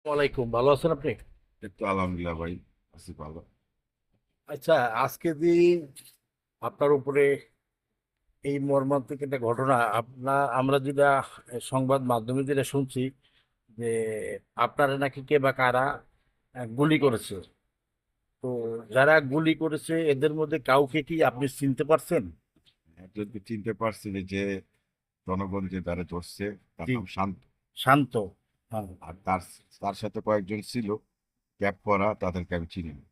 ওয়ালাইকুম, ভালো আছেন আপনি? এই তো আলহামদুলিল্লাহ ভাই, আছি ভালো। আচ্ছা, আজকে যে আপনার উপরে এই মর্মান্তিক একটা ঘটনা, আমরা যেটা সংবাদ মাধ্যমে যেটা শুনছি যে আপনারা নাকি কে বা কারা গুলি করেছে। তো যারা গুলি করেছে এদের মধ্যে কাউকে কি আপনি চিনতে পারছেন? একজনকে চিনতে পারছি যে জনগণ যে তারা ধরছে, তার জি। নাম শান্ত। শান্ত। হ্যাঁ। আর তার তার সাথে কয়েকজন ছিল ক্যাপ পরা, তাদেরকে আমি চিনি না।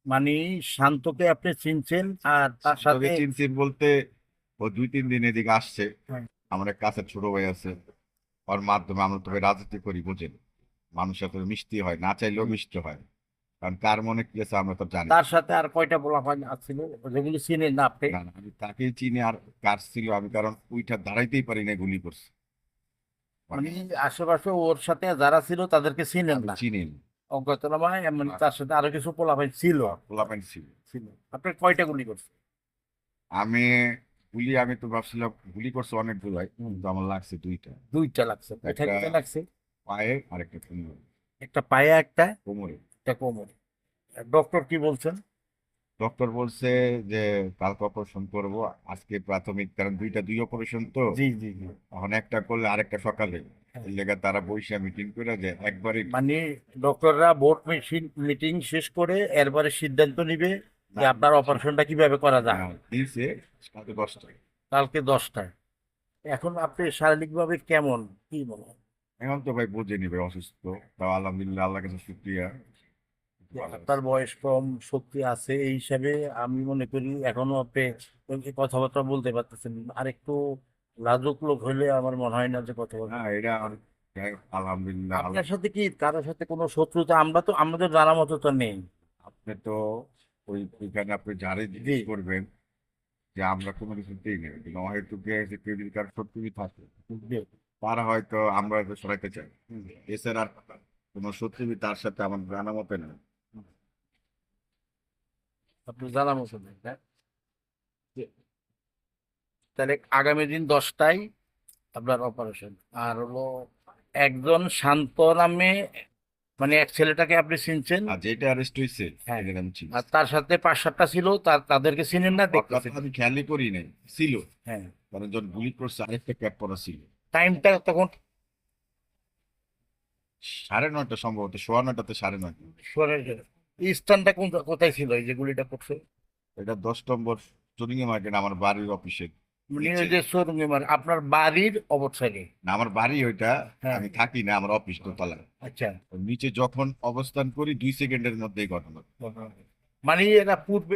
মানে শান্তকে আপনি চিনছেন, আর তার সাথে শান্তকে চিনছি বলতে, ও 2-3 দিন এদিকে আসছে। হ্যাঁ, আমার এক কাছের ছোট ভাই আছে, ওর মাধ্যমে আমরা তো ভাই রাজনীতি করি, বুঝেন। মানুষের সাথে মিশতে হয়, না চাইলেও মিশতে হয়, কারণ কার মনে কি আছে আমরা তো জানি না। তার সাথে আর কয়টা পোলাপান ছিল যেগুলি চিনেন না আপনি? না, না, আমি তাকেই চিনি। আর কার ছিল আমি, কারণ ওইটা দাঁড়াইতেই পারি না, গুলি করছে। মানে মানে আশেপাশে ওর সাথে যারা ছিল তাদেরকে চিনেন আমি না? চিনি অজ্ঞাতনামা, মানে না। তার সাথে আরো কিছু পোলাপাইন ছিল? পোলাপাইন ছিল। ছিল। আপনার কয়টা গুলি করছে? আমি আমি তো ভাবছিলাম গুলি করছে অনেক গুলাই, হুম। কিন্তু আমার লাগছে দুইটা। দুইটা লাগছে, কোথায় একটা কোথায় লাগছে? পায়ে আর একটা কোমরে। একটা পায়ে, একটা কোমরে। একটা কোমরে। ডক্টর কি বলছেন? ডক্টর বলছে যে কালকে অপারেশন করবো। আজকে প্রাথমিক, কারণ দুই অপারেশন তো। জি জি জি। এখন একটা করলে আরেকটা সকালে। হ্যাঁ। এই লেগে তারা বৈশা মিটিং করে যে একবারই মানে ডক্টররা বোর্ড মিটিং শেষ করে এরপরে সিদ্ধান্ত নিবে যে না। আপনার অপারেশনটা কিভাবে করা যায়। দিয়েছে কালকে 10টায়। কালকে 10টায়। এখন আপনি শারীরিকভাবে কেমন, কি মনে হয়? এখন তো ভাই বুঝে নিবে অসুস্থ। তাও আলহামদুলিল্লাহ, আল্লাহ কাছে শুক্রিয়া, যে ভালো আপনার আছে। বয়স কম, শক্তি আছে, এই হিসাবে আমি মনে করি এখনো আপনি ওই কথাবার্তা বলতে পারতেছেন। আর একটু লাজুক লোক হইলে আমার মনে হয় না যে কথাবার্তা। হ্যাঁ, এটা যাই হোক, আলহামদুলিল্লাহ আল্লাহ। আপনার সাথে কি কারোর সাথে কোনো শত্রুতা, আমরা তো আমাদের জানা মতো তো নেই? আপনি তো ওইখানে আপনি যারে জি জিজ্ঞেস করবেন যে আমরা কোনো কিছুতেই নেই, কিন্তু হয়তো যে ক্রেডিট কার্ড সত্যি থাকে, জি। তারা হয়তো আমরা হয়তো সরাইতে চাই। এছাড়া আর কোনো সত্যি তার সাথে আমার জানা মতে নেই। আপনার জানা মতো নেই, হ্যাঁ? জি। তাহলে আগামী দিন 10টায় আপনার অপারেশন। আর হলো একজন শান্ত নামে, মানে এক ছেলেটাকে আপনি চিনছেন? আর যেটা অ্যারেস্ট হয়েছে হ্যাঁ। এদের আমি আর চিনছি। তার সাথে 5-7টা ছিল, তাদেরকে চিনেন না, ওর কথা দেখতেছেন? আমি খেয়ালই করি নাই, ছিল। হ্যাঁ। কারণ যখন গুলি করছে আরেকটা ক্যাপ পরা ছিল। টাইমটা তখন 9:30 সম্ভবত, 9:15তে 9:30। শোনেন, এই স্থানটা কোথায় ছিল এই যে গুলিটা করছে? এটা 10 নম্বর চুরিঙ্গি মার্কেট, আমার বাড়ির অফিসের মানে ওই নিচে। যে শোরুমে, মানে আপনার বাড়ির অবস্থানে? না, আমার বাড়ি ওইটা। হ্যাঁ। আমি থাকি না, আমার অফিস দোতলায়। আচ্ছা। ওর নিচে যখন অবস্থান করি 2 সেকেন্ডের মধ্যেই ঘটনা। মানে এরা পূর্বে